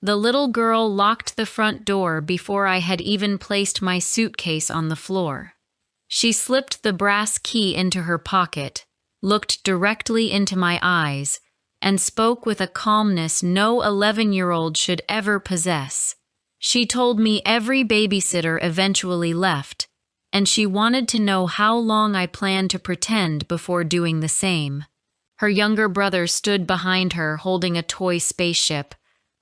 The little girl locked the front door before I had even placed my suitcase on the floor. She slipped the brass key into her pocket, looked directly into my eyes, and spoke with a calmness no 11-year-old should ever possess. She told me every babysitter eventually left, and she wanted to know how long I planned to pretend before doing the same. Her younger brother stood behind her holding a toy spaceship,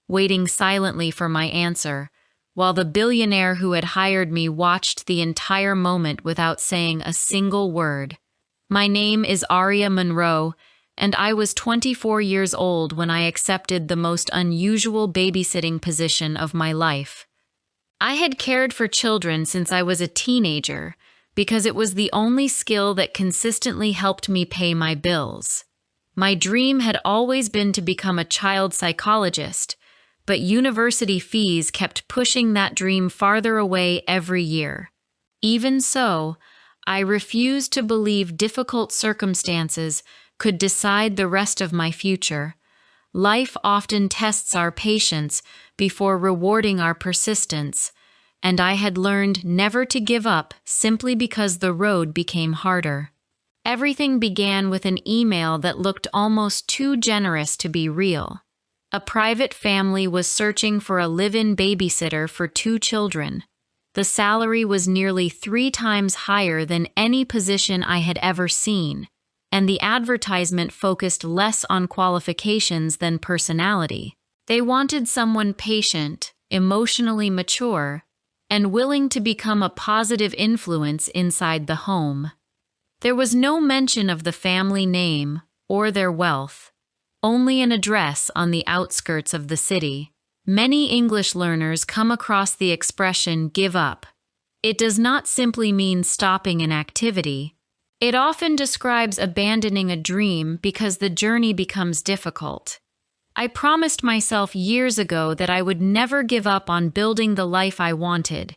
waiting silently for my answer, while the billionaire who had hired me watched the entire moment without saying a single word. My name is Aria Monroe, and I was 24 years old when I accepted the most unusual babysitting position of my life. I had cared for children since I was a teenager because it was the only skill that consistently helped me pay my bills. My dream had always been to become a child psychologist, but university fees kept pushing that dream farther away every year. Even so, I refused to believe difficult circumstances could decide the rest of my future. Life often tests our patience before rewarding our persistence, and I had learned never to give up simply because the road became harder. Everything began with an email that looked almost too generous to be real. A private family was searching for a live-in babysitter for 2 children. The salary was nearly 3 times higher than any position I had ever seen, and the advertisement focused less on qualifications than personality. They wanted someone patient, emotionally mature, and willing to become a positive influence inside the home. There was no mention of the family name or their wealth, only an address on the outskirts of the city. Many English learners come across the expression "give up." It does not simply mean stopping an activity. It often describes abandoning a dream because the journey becomes difficult. I promised myself years ago that I would never give up on building the life I wanted,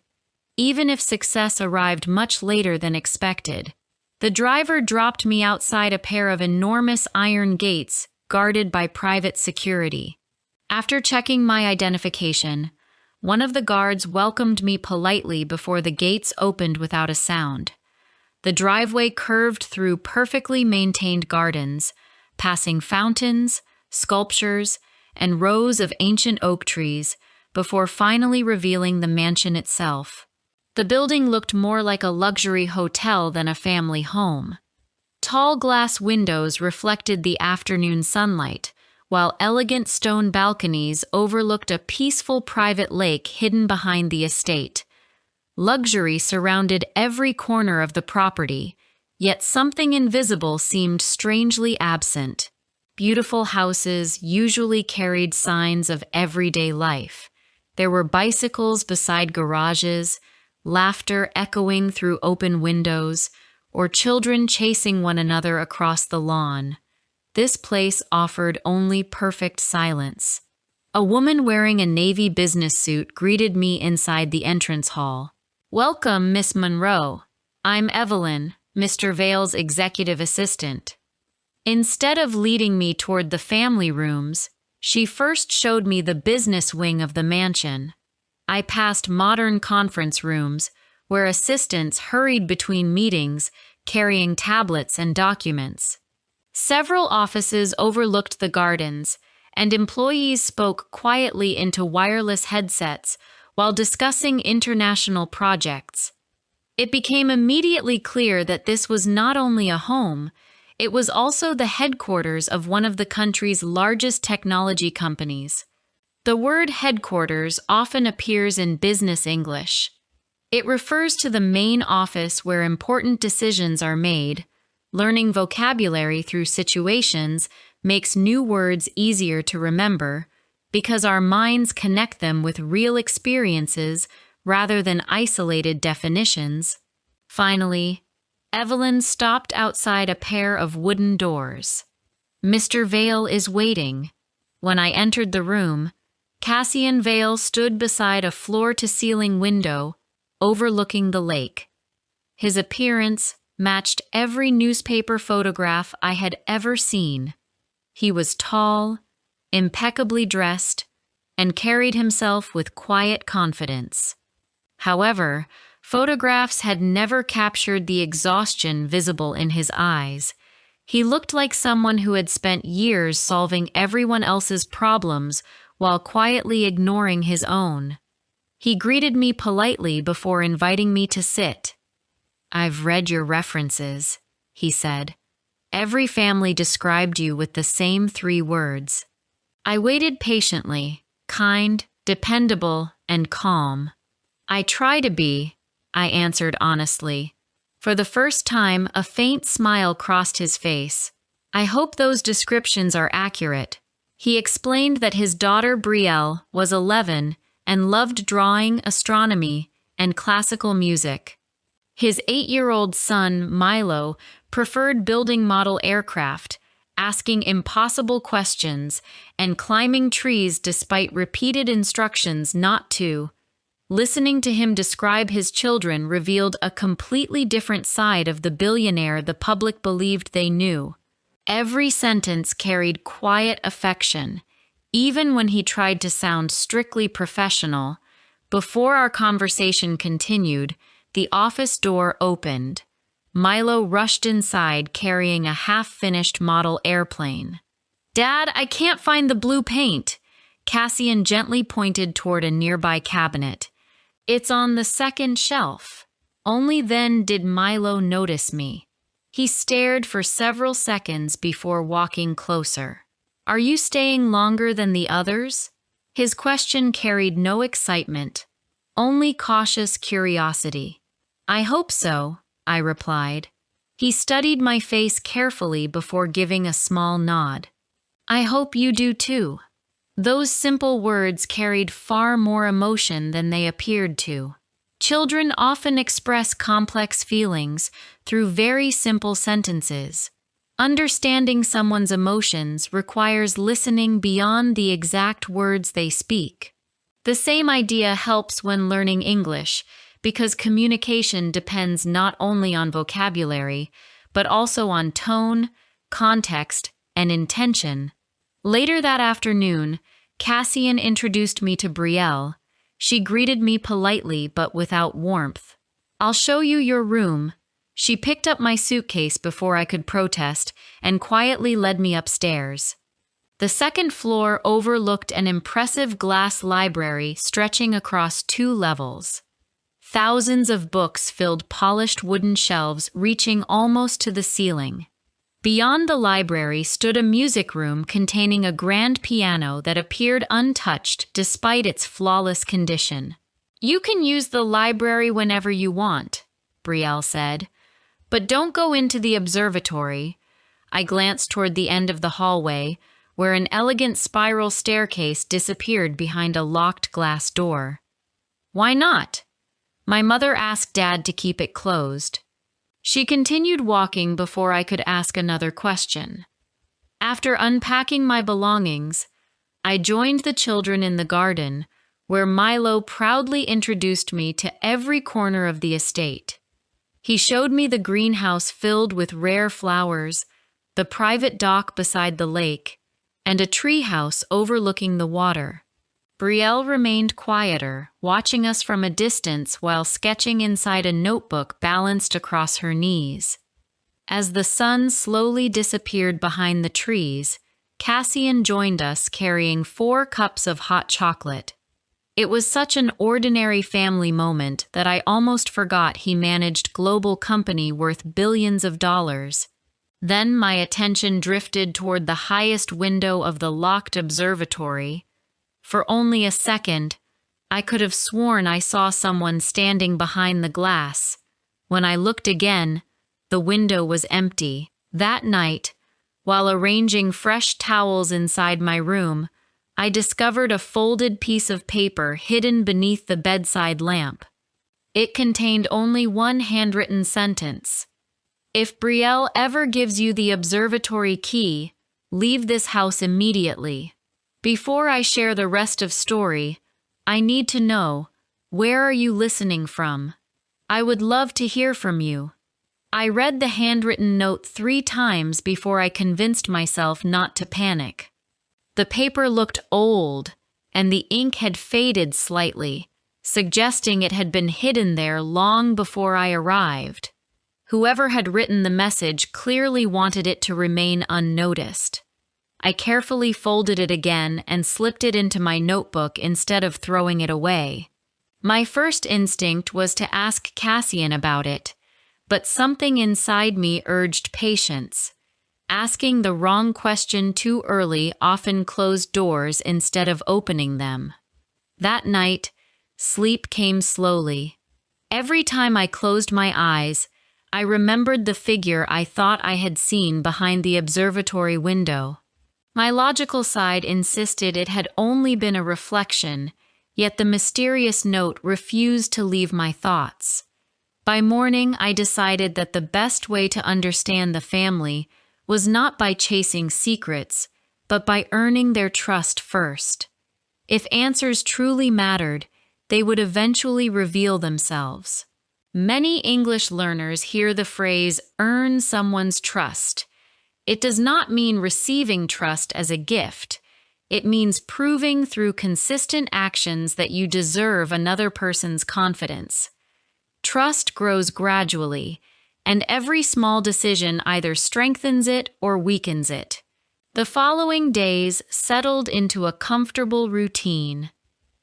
even if success arrived much later than expected. The driver dropped me outside a pair of enormous iron gates guarded by private security. After checking my identification, one of the guards welcomed me politely before the gates opened without a sound. The driveway curved through perfectly maintained gardens, passing fountains, sculptures, and rows of ancient oak trees before finally revealing the mansion itself. The building looked more like a luxury hotel than a family home. Tall glass windows reflected the afternoon sunlight, while elegant stone balconies overlooked a peaceful private lake hidden behind the estate. Luxury surrounded every corner of the property, yet something invisible seemed strangely absent. Beautiful houses usually carried signs of everyday life. There were bicycles beside garages, laughter echoing through open windows, or children chasing one another across the lawn. This place offered only perfect silence. A woman wearing a navy business suit greeted me inside the entrance hall. "Welcome, Miss Monroe. I'm Evelyn, Mr. Vale's executive assistant." Instead of leading me toward the family rooms, she first showed me the business wing of the mansion. I passed modern conference rooms, where assistants hurried between meetings, carrying tablets and documents. Several offices overlooked the gardens, and employees spoke quietly into wireless headsets while discussing international projects. It became immediately clear that this was not only a home, it was also the headquarters of one of the country's largest technology companies. The word headquarters often appears in business English. It refers to the main office where important decisions are made. Learning vocabulary through situations makes new words easier to remember because our minds connect them with real experiences rather than isolated definitions. Finally, Evelyn stopped outside a pair of wooden doors. "Mr. Vale is waiting." When I entered the room, Cassian Vale stood beside a floor-to-ceiling window overlooking the lake. His appearance matched every newspaper photograph I had ever seen. He was tall, impeccably dressed, and carried himself with quiet confidence. However, photographs had never captured the exhaustion visible in his eyes. He looked like someone who had spent years solving everyone else's problems while quietly ignoring his own. He greeted me politely before inviting me to sit. "I've read your references," he said. "Every family described you with the same 3 words." I waited patiently, kind, dependable, and calm. "I try to be," I answered honestly. For the first time, a faint smile crossed his face. "I hope those descriptions are accurate." He explained that his daughter Brielle was 11 and loved drawing, astronomy, and classical music. His 8-year-old son, Milo, preferred building model aircraft, asking impossible questions, and climbing trees despite repeated instructions not to. Listening to him describe his children revealed a completely different side of the billionaire the public believed they knew. Every sentence carried quiet affection, even when he tried to sound strictly professional. Before our conversation continued, the office door opened. Milo rushed inside carrying a half-finished model airplane. "Dad, I can't find the blue paint." Cassian gently pointed toward a nearby cabinet. "It's on the 2nd shelf." Only then did Milo notice me. He stared for several seconds before walking closer. "Are you staying longer than the others?" His question carried no excitement, only cautious curiosity. "I hope so," I replied. He studied my face carefully before giving a small nod. "I hope you do too." Those simple words carried far more emotion than they appeared to. Children often express complex feelings through very simple sentences. Understanding someone's emotions requires listening beyond the exact words they speak. The same idea helps when learning English, because communication depends not only on vocabulary, but also on tone, context, and intention. Later that afternoon, Cassian introduced me to Brielle. She greeted me politely but without warmth. "I'll show you your room." She picked up my suitcase before I could protest and quietly led me upstairs. The 2nd floor overlooked an impressive glass library stretching across 2 levels. Thousands of books filled polished wooden shelves reaching almost to the ceiling. Beyond the library stood a music room containing a grand piano that appeared untouched despite its flawless condition. "You can use the library whenever you want," Brielle said, "but don't go into the observatory." I glanced toward the end of the hallway, where an elegant spiral staircase disappeared behind a locked glass door. "Why not?" My mother asked Dad to keep it closed. She continued walking before I could ask another question. After unpacking my belongings, I joined the children in the garden, where Milo proudly introduced me to every corner of the estate. He showed me the greenhouse filled with rare flowers, the private dock beside the lake, and a treehouse overlooking the water. Brielle remained quieter, watching us from a distance while sketching inside a notebook balanced across her knees. As the sun slowly disappeared behind the trees, Cassian joined us carrying 4 cups of hot chocolate. It was such an ordinary family moment that I almost forgot he managed global company worth billions of dollars. Then my attention drifted toward the highest window of the locked observatory. For only a second, I could have sworn I saw someone standing behind the glass. When I looked again, the window was empty. That night, while arranging fresh towels inside my room, I discovered a folded piece of paper hidden beneath the bedside lamp. It contained only one handwritten sentence. "If Brielle ever gives you the observatory key, leave this house immediately." Before I share the rest of story, I need to know, where are you listening from? I would love to hear from you. I read the handwritten note 3 times before I convinced myself not to panic. The paper looked old, and the ink had faded slightly, suggesting it had been hidden there long before I arrived. Whoever had written the message clearly wanted it to remain unnoticed. I carefully folded it again and slipped it into my notebook instead of throwing it away. My first instinct was to ask Cassian about it, but something inside me urged patience. Asking the wrong question too early often closed doors instead of opening them. That night, sleep came slowly. Every time I closed my eyes, I remembered the figure I thought I had seen behind the observatory window. My logical side insisted it had only been a reflection, yet the mysterious note refused to leave my thoughts. By morning, I decided that the best way to understand the family was not by chasing secrets, but by earning their trust first. If answers truly mattered, they would eventually reveal themselves. Many English learners hear the phrase, "earn someone's trust." It does not mean receiving trust as a gift. It means proving through consistent actions that you deserve another person's confidence. Trust grows gradually, and every small decision either strengthens it or weakens it. The following days settled into a comfortable routine.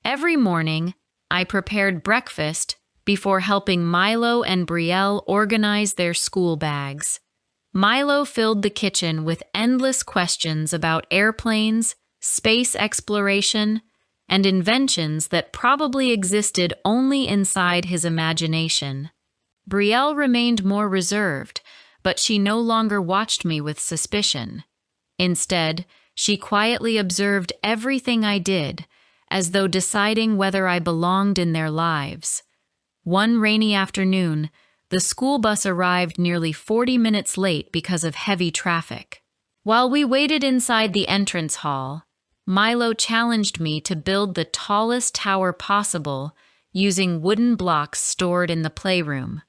Every morning, I prepared breakfast before helping Milo and Brielle organize their school bags. Milo filled the kitchen with endless questions about airplanes, space exploration, and inventions that probably existed only inside his imagination. Brielle remained more reserved, but she no longer watched me with suspicion. Instead, she quietly observed everything I did, as though deciding whether I belonged in their lives. One rainy afternoon, the school bus arrived nearly 40 minutes late because of heavy traffic. While we waited inside the entrance hall, Milo challenged me to build the tallest tower possible using wooden blocks stored in the playroom.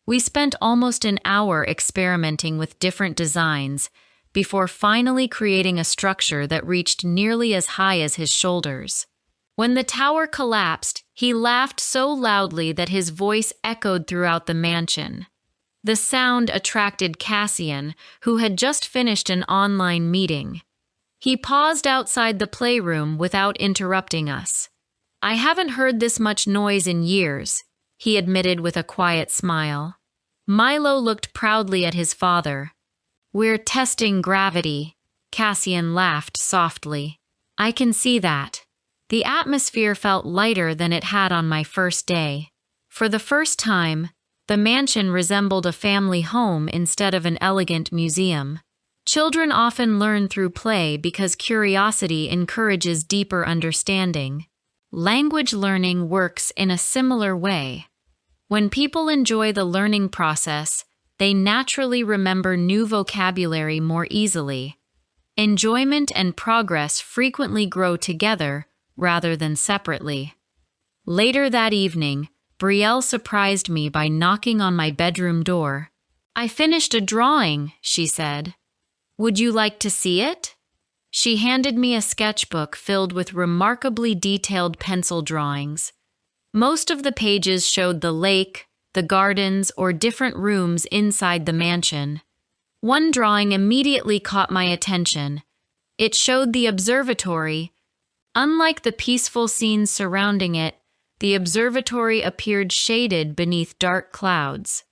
We spent almost an hour experimenting with different designs before finally creating a structure that reached nearly as high as his shoulders. When the tower collapsed, he laughed so loudly that his voice echoed throughout the mansion. The sound attracted Cassian, who had just finished an online meeting. He paused outside the playroom without interrupting us. "I haven't heard this much noise in years," he admitted with a quiet smile. Milo looked proudly at his father. "We're testing gravity," Cassian laughed softly. "I can see that." The atmosphere felt lighter than it had on my first day. For the first time, the mansion resembled a family home instead of an elegant museum. Children often learn through play because curiosity encourages deeper understanding. Language learning works in a similar way. When people enjoy the learning process, they naturally remember new vocabulary more easily. Enjoyment and progress frequently grow together rather than separately. Later that evening, Brielle surprised me by knocking on my bedroom door. "I finished a drawing," she said. "Would you like to see it?" She handed me a sketchbook filled with remarkably detailed pencil drawings. Most of the pages showed the lake, the gardens, or different rooms inside the mansion. One drawing immediately caught my attention. It showed the observatory. Unlike the peaceful scenes surrounding it, the observatory appeared shaded beneath dark clouds.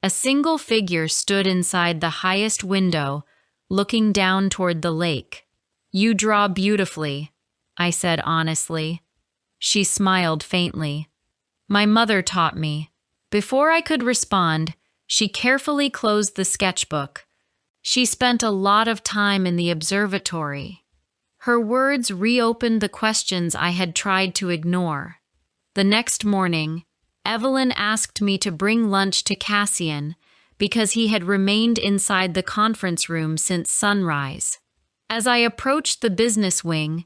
A single figure stood inside the highest window, looking down toward the lake. "You draw beautifully," I said honestly. She smiled faintly. "My mother taught me." Before I could respond, she carefully closed the sketchbook. She spent a lot of time in the observatory. Her words reopened the questions I had tried to ignore. The next morning, Evelyn asked me to bring lunch to Cassian because he had remained inside the conference room since sunrise. As I approached the business wing,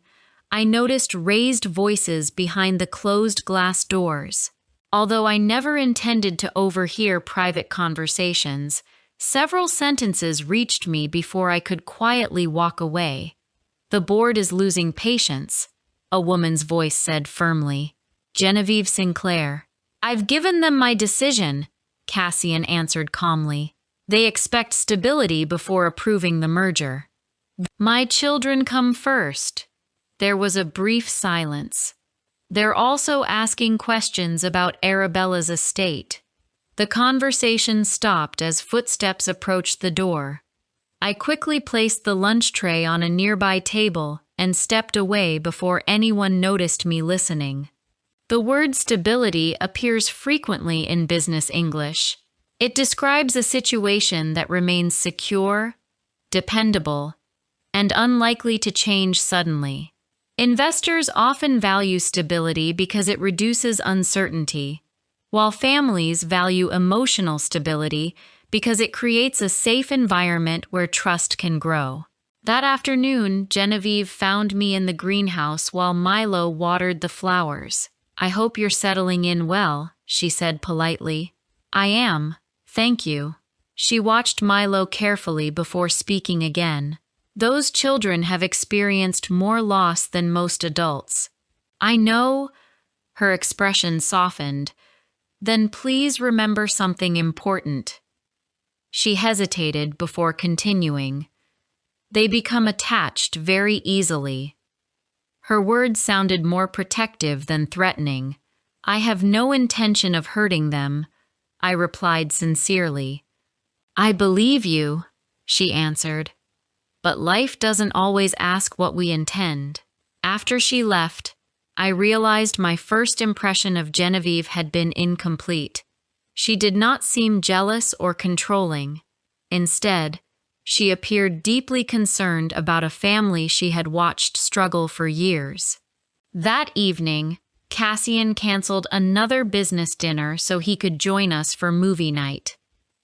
I noticed raised voices behind the closed glass doors. Although I never intended to overhear private conversations, several sentences reached me before I could quietly walk away. "The board is losing patience. a woman's voice said firmly. Genevieve Sinclair. I've given them my decision, Cassian answered calmly. They expect stability before approving the merger. My children come first. There was a brief silence. They're also asking questions about Arabella's estate. The conversation stopped as footsteps approached the door. I quickly placed the lunch tray on a nearby table and stepped away before anyone noticed me listening. The word stability appears frequently in business English. It describes a situation that remains secure, dependable, and unlikely to change suddenly. Investors often value stability because it reduces uncertainty, while families value emotional stability because it creates a safe environment where trust can grow. That afternoon, Genevieve found me in the greenhouse while Milo watered the flowers. I hope you're settling in well, she said politely. I am, thank you. She watched Milo carefully before speaking again. Those children have experienced more loss than most adults. I know, her expression softened. Then please remember something important. She hesitated before continuing. They become attached very easily. Her words sounded more protective than threatening. I have no intention of hurting them, I replied sincerely. I believe you, she answered. But life doesn't always ask what we intend. After she left, I realized my first impression of Genevieve had been incomplete. She did not seem jealous or controlling. Instead, she appeared deeply concerned about a family she had watched struggle for years. That evening, Cassian canceled another business dinner so he could join us for movie night.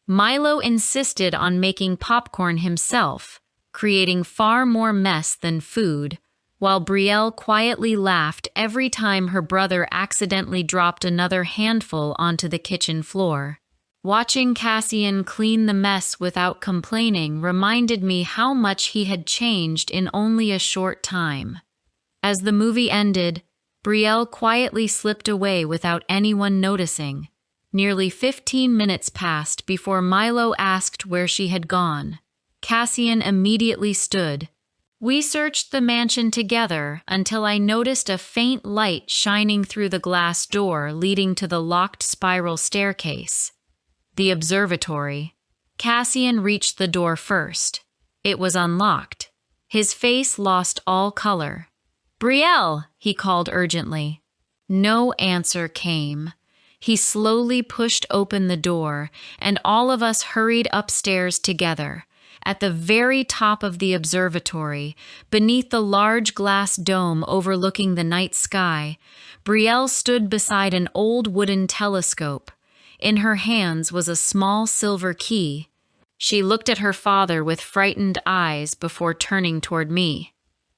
Milo insisted on making popcorn himself, creating far more mess than food, while Brielle quietly laughed every time her brother accidentally dropped another handful onto the kitchen floor. Watching Cassian clean the mess without complaining reminded me how much he had changed in only a short time. As the movie ended, Brielle quietly slipped away without anyone noticing. Nearly 15 minutes passed before Milo asked where she had gone. Cassian immediately stood. We searched the mansion together until I noticed a faint light shining through the glass door leading to the locked spiral staircase. The observatory. Cassian reached the door first. It was unlocked. His face lost all color. Brielle, he called urgently. No answer came. He slowly pushed open the door, and all of us hurried upstairs together. At the very top of the observatory, beneath the large glass dome overlooking the night sky, Brielle stood beside an old wooden telescope. In her hands was a small silver key. She looked at her father with frightened eyes before turning toward me.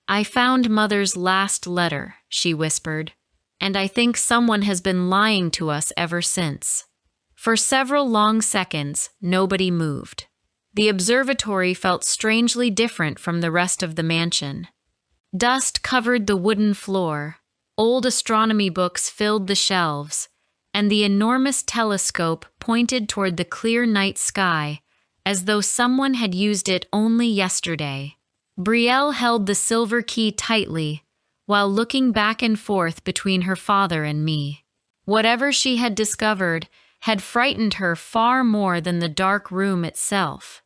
I found Mother's last letter, she whispered, and I think someone has been lying to us ever since. For several long seconds, nobody moved. The observatory felt strangely different from the rest of the mansion. Dust covered the wooden floor, old astronomy books filled the shelves, and the enormous telescope pointed toward the clear night sky, as though someone had used it only yesterday. Brielle held the silver key tightly, while looking back and forth between her father and me. Whatever she had discovered had frightened her far more than the dark room itself.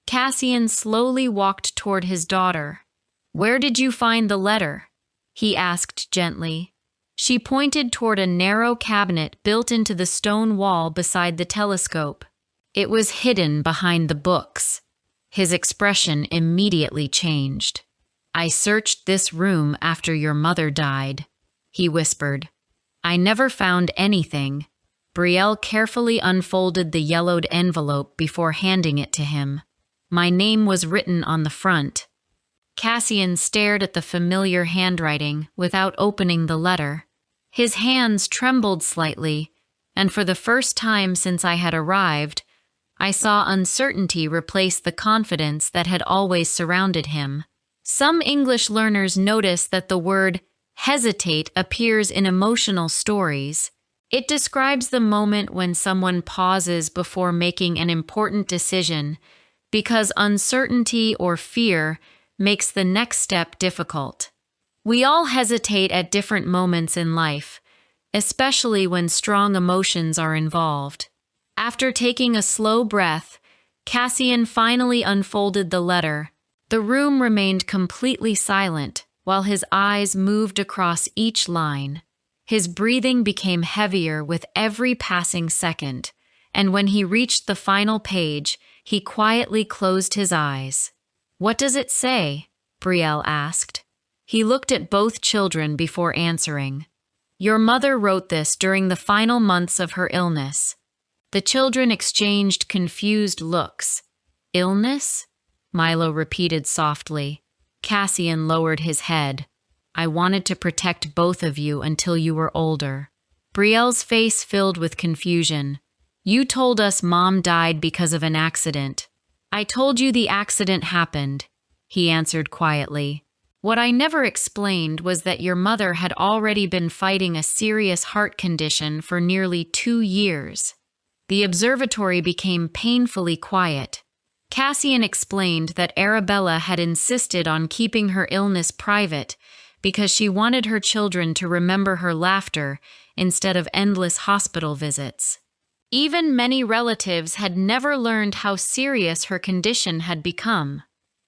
Cassian slowly walked toward his daughter. Where did you find the letter? He asked gently. She pointed toward a narrow cabinet built into the stone wall beside the telescope. It was hidden behind the books. His expression immediately changed. I searched this room after your mother died, he whispered. I never found anything. Brielle carefully unfolded the yellowed envelope before handing it to him. My name was written on the front. Cassian stared at the familiar handwriting without opening the letter. His hands trembled slightly, and for the first time since I had arrived, I saw uncertainty replace the confidence that had always surrounded him. Some English learners notice that the word Hesitate appears in emotional stories. It describes the moment when someone pauses before making an important decision because uncertainty or fear makes the next step difficult. We all hesitate at different moments in life, especially when strong emotions are involved. After taking a slow breath, Cassian finally unfolded the letter. The room remained completely silent while his eyes moved across each line. His breathing became heavier with every passing second, and when he reached the final page, he quietly closed his eyes. "What does it say?" Brielle asked. He looked at both children before answering. "Your mother wrote this during the final months of her illness." The children exchanged confused looks. "Illness?" Milo repeated softly. Cassian lowered his head. "I wanted to protect both of you until you were older." Brielle's face filled with confusion. "You told us Mom died because of an accident." "I told you the accident happened," he answered quietly. "What I never explained was that your mother had already been fighting a serious heart condition for nearly 2 years." The observatory became painfully quiet. Cassian explained that Arabella had insisted on keeping her illness private because she wanted her children to remember her laughter instead of endless hospital visits. Even many relatives had never learned how serious her condition had become.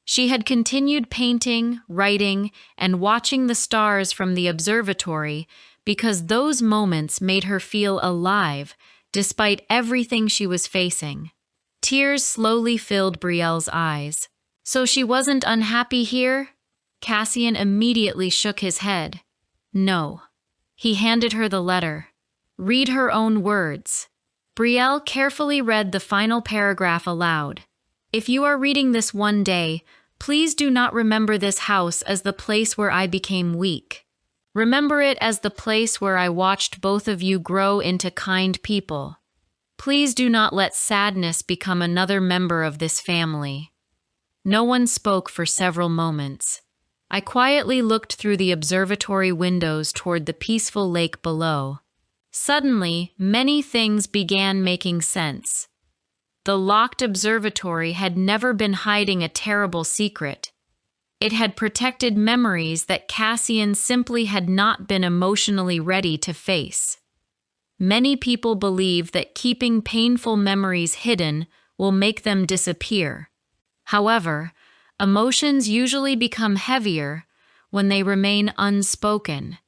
She had continued painting, writing, and watching the stars from the observatory because those moments made her feel alive despite everything she was facing. Tears slowly filled Brielle's eyes. "So she wasn't unhappy here?" Cassian immediately shook his head. "No." He handed her the letter. "Read her own words." Brielle carefully read the final paragraph aloud. "If you are reading this one day, please do not remember this house as the place where I became weak. Remember it as the place where I watched both of you grow into kind people. Please do not let sadness become another member of this family." No one spoke for several moments. I quietly looked through the observatory windows toward the peaceful lake below. Suddenly, many things began making sense. The locked observatory had never been hiding a terrible secret. It had protected memories that Cassian simply had not been emotionally ready to face. Many people believe that keeping painful memories hidden will make them disappear. However, emotions usually become heavier when they remain unspoken.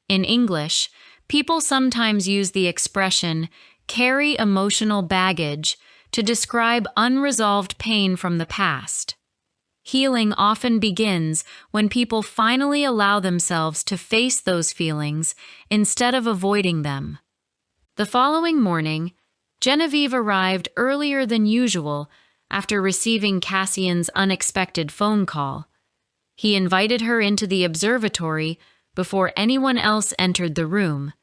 In English, people sometimes use the expression "carry emotional baggage" to describe unresolved pain from the past. Healing often begins when people finally allow themselves to face those feelings instead of avoiding them. The following morning, Genevieve arrived earlier than usual after receiving Cassian's unexpected phone call. He invited her into the observatory before anyone else entered the room.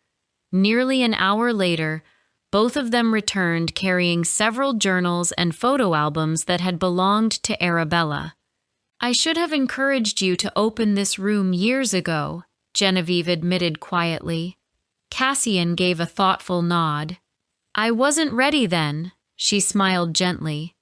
Nearly an hour later, both of them returned carrying several journals and photo albums that had belonged to Arabella. "I should have encouraged you to open this room years ago," Genevieve admitted quietly. Cassian gave a thoughtful nod. "I wasn't ready then," she smiled gently.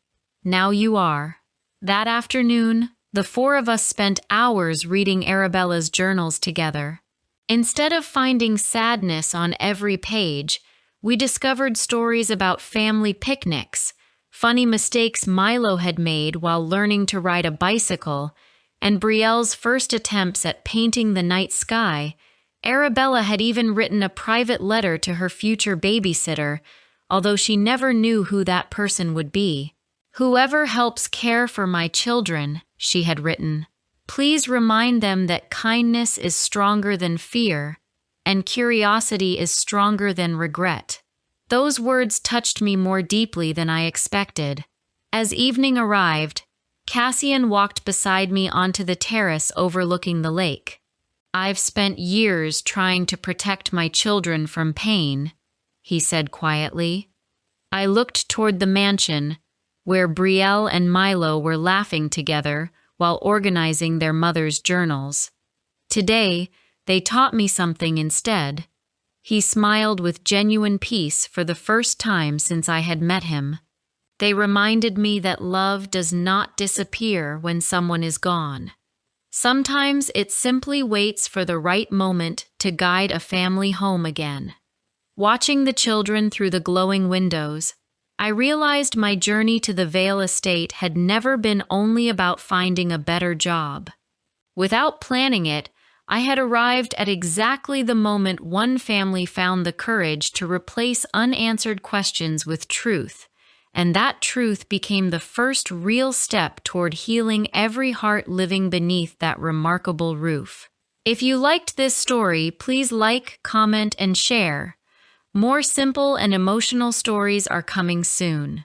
"Now you are." That afternoon, the four of us spent hours reading Arabella's journals together. Instead of finding sadness on every page, we discovered stories about family picnics, funny mistakes Milo had made while learning to ride a bicycle, and Brielle's first attempts at painting the night sky. Arabella had even written a private letter to her future babysitter, although she never knew who that person would be. "Whoever helps care for my children," she had written, "please remind them that kindness is stronger than fear, and curiosity is stronger than regret." Those words touched me more deeply than I expected. As evening arrived, Cassian walked beside me onto the terrace overlooking the lake. "I've spent years trying to protect my children from pain," he said quietly. I looked toward the mansion, where Brielle and Milo were laughing together while organizing their mother's journals. Today, They taught me something instead. He smiled with genuine peace for the first time since I had met him. They reminded me that love does not disappear when someone is gone. Sometimes it simply waits for the right moment to guide a family home again. Watching the children through the glowing windows, I realized my journey to the Vale estate had never been only about finding a better job. Without planning it, I had arrived at exactly the moment one family found the courage to replace unanswered questions with truth, and that truth became the first real step toward healing every heart living beneath that remarkable roof. If you liked this story, please like, comment, and share. More simple and emotional stories are coming soon.